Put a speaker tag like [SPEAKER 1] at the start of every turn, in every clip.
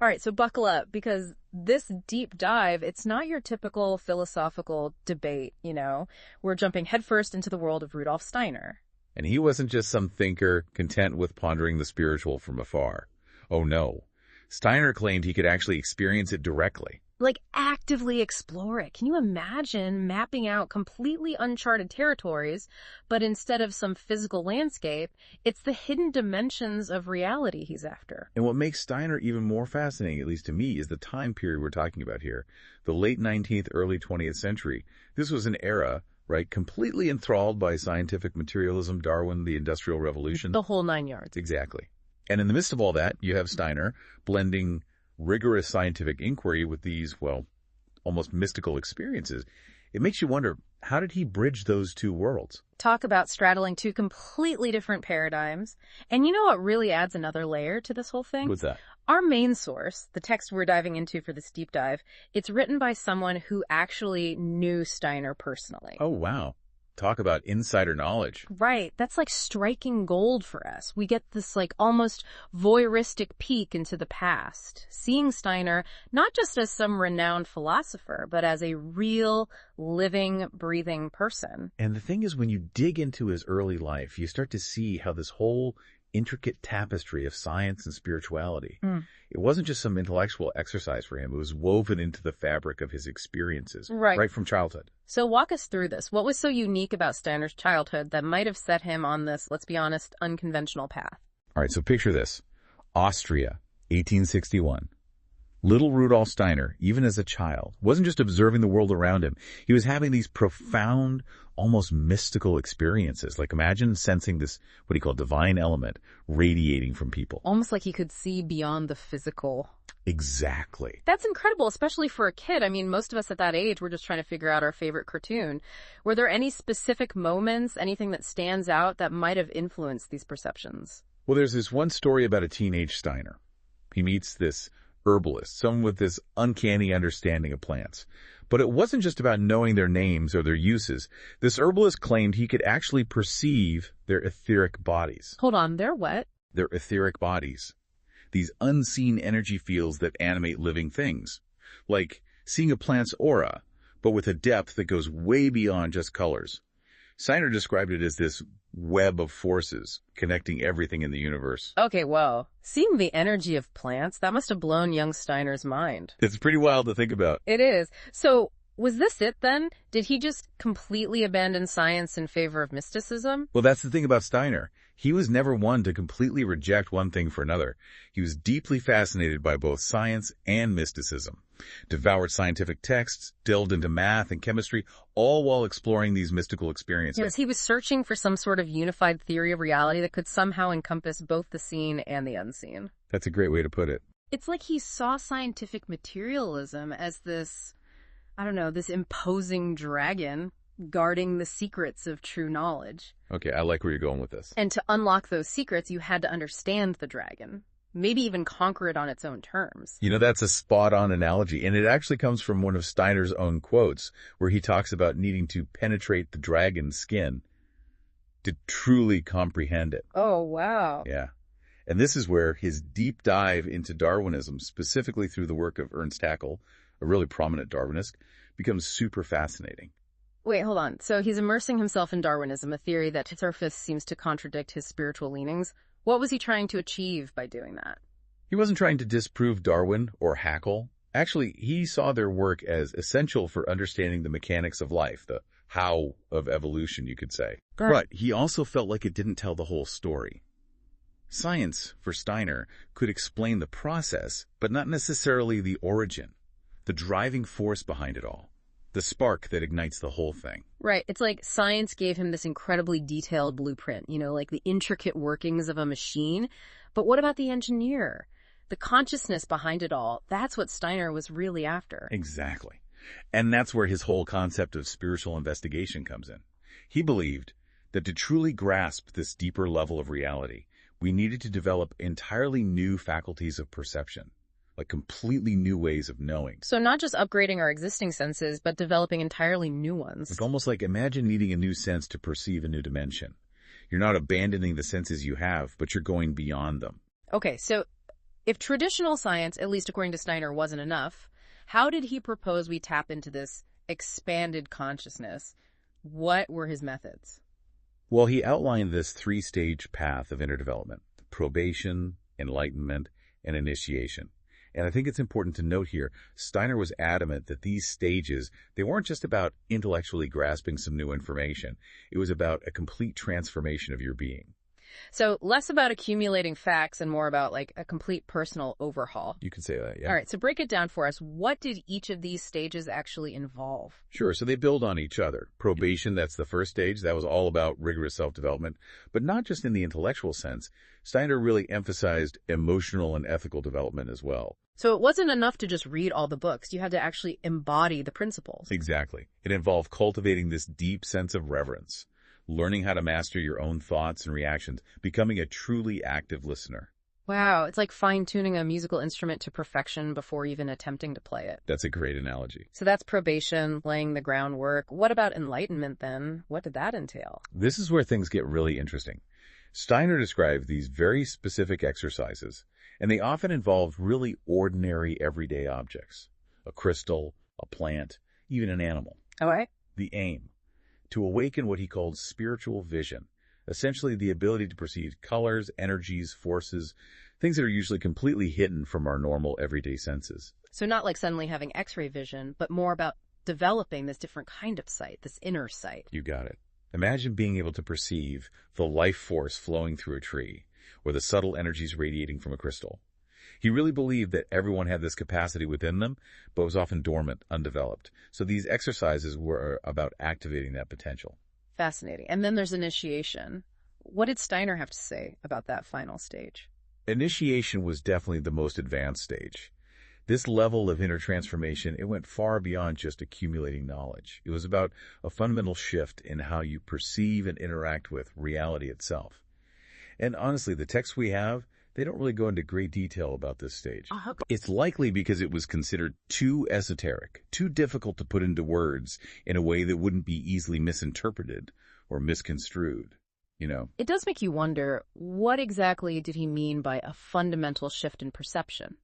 [SPEAKER 1] All right, so buckle up, because this deep dive, it's not your typical philosophical debate, We're jumping headfirst into the world of Rudolf Steiner.
[SPEAKER 2] And he wasn't just some thinker content with pondering the spiritual from afar. Oh no. Steiner claimed he could actually experience it directly.
[SPEAKER 1] Like, actively explore it. Can you imagine mapping out completely uncharted territories, but instead of some physical landscape, it's the hidden dimensions of reality he's after?
[SPEAKER 2] And what makes Steiner even more fascinating, at least to me, is the time period we're talking about here. The late 19th, early 20th century. This was an era, right, completely enthralled by scientific materialism, Darwin, the Industrial Revolution.
[SPEAKER 1] The whole 9 yards.
[SPEAKER 2] Exactly. And in the midst of all that, you have Steiner blending rigorous scientific inquiry with these, well, almost mystical experiences. It makes you wonder, how did he bridge those two worlds?
[SPEAKER 1] Talk about straddling two completely different paradigms. And you know what really adds another layer to this whole thing?
[SPEAKER 2] What's that?
[SPEAKER 1] Our main source, the text we're diving into for this deep dive, it's written by someone who actually knew Steiner personally.
[SPEAKER 2] Oh, wow. Talk about insider knowledge.
[SPEAKER 1] Right. That's like striking gold for us. We get this almost voyeuristic peek into the past, seeing Steiner not just as some renowned philosopher, but as a real, living, breathing person.
[SPEAKER 2] And the thing is, when you dig into his early life, you start to see how this whole intricate tapestry of science and spirituality, it wasn't just some intellectual exercise for him. It was woven into the fabric of his experiences, right from childhood.
[SPEAKER 1] So walk us through this. What was so unique about Steiner's childhood that might have set him on this, let's be honest, unconventional path?
[SPEAKER 2] All right, so picture this. Austria, 1861. Little Rudolf Steiner, even as a child, wasn't just observing the world around him. He was having these profound, almost mystical experiences. Like, imagine sensing this, what he called divine element, radiating from people.
[SPEAKER 1] Almost like he could see beyond the physical.
[SPEAKER 2] Exactly.
[SPEAKER 1] That's incredible, especially for a kid. I mean, most of us at that age, we're just trying to figure out our favorite cartoon. Were there any specific moments, anything that stands out that might have influenced these perceptions?
[SPEAKER 2] Well, there's this one story about a teenage Steiner. He meets this herbalist, someone with this uncanny understanding of plants. But it wasn't just about knowing their names or their uses. This herbalist claimed he could actually perceive their etheric bodies.
[SPEAKER 1] Hold on, they're what?
[SPEAKER 2] Their etheric bodies. These unseen energy fields that animate living things. Like seeing a plant's aura, but with a depth that goes way beyond just colors. Steiner described it as this web of forces connecting everything in the universe.
[SPEAKER 1] Okay, whoa. Seeing the energy of plants, that must have blown young Steiner's mind.
[SPEAKER 2] It's pretty wild to think about.
[SPEAKER 1] It is. So, was this it then? Did he just completely abandon science in favor of mysticism?
[SPEAKER 2] Well, that's the thing about Steiner. He was never one to completely reject one thing for another. He was deeply fascinated by both science and mysticism. Devoured scientific texts, delved into math and chemistry, all while exploring these mystical experiences.
[SPEAKER 1] Yes, he was searching for some sort of unified theory of reality that could somehow encompass both the seen and the unseen.
[SPEAKER 2] That's a great way to put it.
[SPEAKER 1] It's like he saw scientific materialism as this, this imposing dragon guarding the secrets of true knowledge.
[SPEAKER 2] Okay, I like where you're going with this.
[SPEAKER 1] And to unlock those secrets, you had to understand the dragon. Maybe even conquer it on its own terms.
[SPEAKER 2] That's a spot-on analogy, and it actually comes from one of Steiner's own quotes, where he talks about needing to penetrate the dragon's skin to truly comprehend it.
[SPEAKER 1] Oh, wow.
[SPEAKER 2] Yeah. And this is where his deep dive into Darwinism, specifically through the work of Ernst Haeckel, a really prominent Darwinist, becomes super fascinating.
[SPEAKER 1] Wait, hold on. So he's immersing himself in Darwinism, a theory that to surface seems to contradict his spiritual leanings. What was he trying to achieve by doing that?
[SPEAKER 2] He wasn't trying to disprove Darwin or Haeckel. Actually, he saw their work as essential for understanding the mechanics of life, the how of evolution, you could say. But he also felt like it didn't tell the whole story. Science, for Steiner, could explain the process, but not necessarily the origin, the driving force behind it all. The spark that ignites the whole thing.
[SPEAKER 1] Right. It's like science gave him this incredibly detailed blueprint, like the intricate workings of a machine. But what about the engineer? The consciousness behind it all, that's what Steiner was really after.
[SPEAKER 2] Exactly. And that's where his whole concept of spiritual investigation comes in. He believed that to truly grasp this deeper level of reality, we needed to develop entirely new faculties of perception. Like completely new ways of knowing.
[SPEAKER 1] So not just upgrading our existing senses, but developing entirely new ones.
[SPEAKER 2] It's almost like imagine needing a new sense to perceive a new dimension. You're not abandoning the senses you have, but you're going beyond them.
[SPEAKER 1] Okay, so If traditional science, at least according to Steiner, wasn't enough, how did he propose we tap into this expanded consciousness? What were his methods?
[SPEAKER 2] Well, he outlined this three-stage path of inner development: probation, enlightenment, and initiation. And I think it's important to note here, Steiner was adamant that these stages, they weren't just about intellectually grasping some new information. It was about a complete transformation of your being.
[SPEAKER 1] So less about accumulating facts and more about like a complete personal overhaul.
[SPEAKER 2] You could say that, yeah.
[SPEAKER 1] All right, so break it down for us. What did each of these stages actually involve?
[SPEAKER 2] Sure, so they build on each other. Probation, that's the first stage. That was all about rigorous self-development, but not just in the intellectual sense. Steiner really emphasized emotional and ethical development as well.
[SPEAKER 1] So it wasn't enough to just read all the books. You had to actually embody the principles.
[SPEAKER 2] Exactly. It involved cultivating this deep sense of reverence, learning how to master your own thoughts and reactions, becoming a truly active listener.
[SPEAKER 1] Wow, it's like fine-tuning a musical instrument to perfection before even attempting to play it.
[SPEAKER 2] That's a great analogy.
[SPEAKER 1] So that's probation, laying the groundwork. What about enlightenment then? What did that entail?
[SPEAKER 2] This is where things get really interesting. Steiner described these very specific exercises, and they often involved really ordinary everyday objects: a crystal, a plant, even an animal.
[SPEAKER 1] All right.
[SPEAKER 2] The aim: to awaken what he called spiritual vision, essentially the ability to perceive colors, energies, forces, things that are usually completely hidden from our normal everyday senses.
[SPEAKER 1] So not like suddenly having X-ray vision, but more about developing this different kind of sight, this inner sight.
[SPEAKER 2] You got it. Imagine being able to perceive the life force flowing through a tree, or the subtle energies radiating from a crystal. He really believed that everyone had this capacity within them, but was often dormant, undeveloped. So these exercises were about activating that potential.
[SPEAKER 1] Fascinating. And then there's initiation. What did Steiner have to say about that final stage?
[SPEAKER 2] Initiation was definitely the most advanced stage. This level of inner transformation, it went far beyond just accumulating knowledge. It was about a fundamental shift in how you perceive and interact with reality itself. And honestly, the texts we have, they don't really go into great detail about this stage. It's likely because it was considered too esoteric, too difficult to put into words in a way that wouldn't be easily misinterpreted or misconstrued, you know.
[SPEAKER 1] It does make you wonder, what exactly did he mean by a fundamental shift in perception?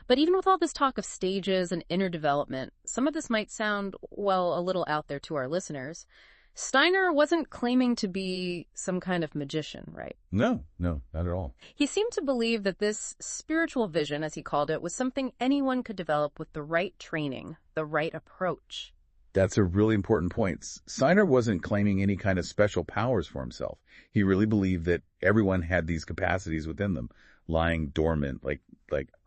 [SPEAKER 1] But even with all this talk of stages and inner development, some of this might sound, well, a little out there to our listeners. Steiner wasn't claiming to be some kind of magician, right?
[SPEAKER 2] No, not at all.
[SPEAKER 1] He seemed to believe that this spiritual vision, as he called it, was something anyone could develop with the right training, the right approach.
[SPEAKER 2] That's a really important point. Steiner wasn't claiming any kind of special powers for himself. He really believed that everyone had these capacities within them, lying dormant, like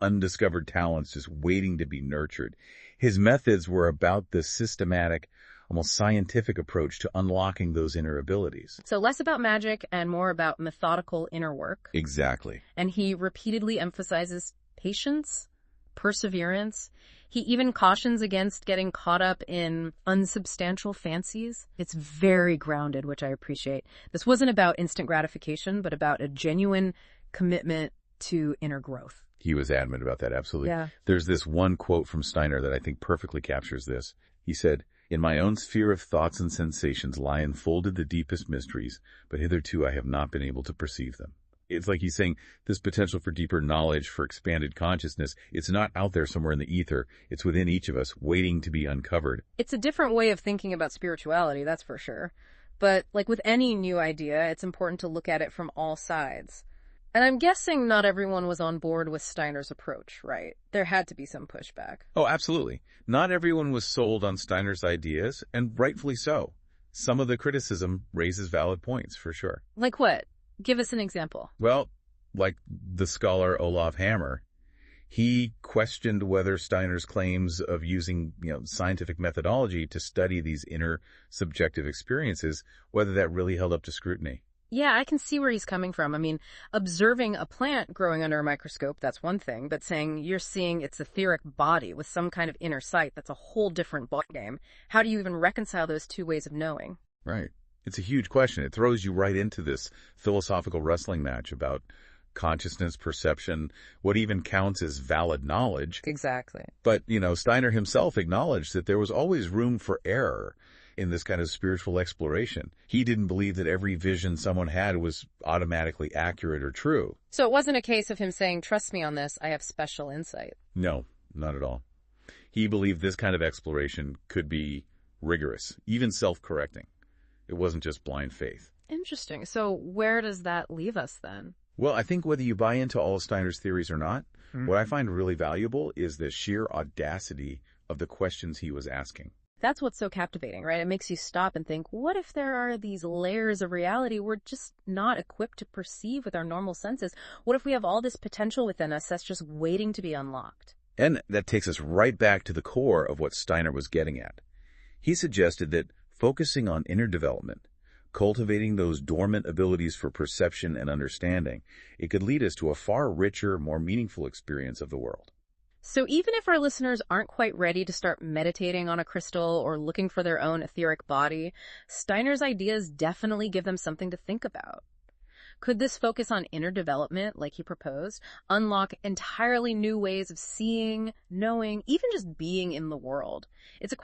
[SPEAKER 2] undiscovered talents just waiting to be nurtured. His methods were about this systematic, almost scientific approach to unlocking those inner abilities.
[SPEAKER 1] So less about magic and more about methodical inner work.
[SPEAKER 2] Exactly.
[SPEAKER 1] And he repeatedly emphasizes patience, perseverance. He even cautions against getting caught up in unsubstantial fancies. It's very grounded, which I appreciate. This wasn't about instant gratification, but about a genuine commitment to inner growth.
[SPEAKER 2] He was adamant about that, absolutely.
[SPEAKER 1] Yeah.
[SPEAKER 2] There's this one quote from Steiner that I think perfectly captures this. He said, "In my own sphere of thoughts and sensations lie enfolded the deepest mysteries, but hitherto I have not been able to perceive them." It's like he's saying this potential for deeper knowledge, for expanded consciousness, it's not out there somewhere in the ether. It's within each of us, waiting to be uncovered.
[SPEAKER 1] It's a different way of thinking about spirituality, that's for sure. But like with any new idea, it's important to look at it from all sides. And I'm guessing not everyone was on board with Steiner's approach, right? There had to be some pushback.
[SPEAKER 2] Oh, absolutely. Not everyone was sold on Steiner's ideas, and rightfully so. Some of the criticism raises valid points, for sure.
[SPEAKER 1] Like what? Give us an example.
[SPEAKER 2] Well, like the scholar Olaf Hammer, he questioned whether Steiner's claims of using, scientific methodology to study these inner subjective experiences, whether that really held up to scrutiny.
[SPEAKER 1] Yeah, I can see where he's coming from. I mean, observing a plant growing under a microscope, that's one thing, but saying you're seeing its etheric body with some kind of inner sight, that's a whole different ballgame. How do you even reconcile those two ways of knowing?
[SPEAKER 2] Right. It's a huge question. It throws you right into this philosophical wrestling match about consciousness, perception, what even counts as valid knowledge.
[SPEAKER 1] Exactly.
[SPEAKER 2] But, Steiner himself acknowledged that there was always room for error. in this kind of spiritual exploration. He didn't believe that every vision someone had was automatically accurate or true.
[SPEAKER 1] So it wasn't a case of him saying, trust me on this, I have special insight.
[SPEAKER 2] No, not at all. He believed this kind of exploration could be rigorous, even self-correcting. It wasn't just blind faith.
[SPEAKER 1] Interesting. So where does that leave us then?
[SPEAKER 2] Well, I think whether you buy into all of Steiner's theories or not, what I find really valuable is the sheer audacity of the questions he was asking.
[SPEAKER 1] That's what's so captivating, right? It makes you stop and think, what if there are these layers of reality we're just not equipped to perceive with our normal senses? What if we have all this potential within us that's just waiting to be unlocked?
[SPEAKER 2] And that takes us right back to the core of what Steiner was getting at. He suggested that focusing on inner development, cultivating those dormant abilities for perception and understanding, it could lead us to a far richer, more meaningful experience of the world.
[SPEAKER 1] So even if our listeners aren't quite ready to start meditating on a crystal or looking for their own etheric body, Steiner's ideas definitely give them something to think about. Could this focus on inner development, like he proposed, unlock entirely new ways of seeing, knowing, even just being in the world? It's a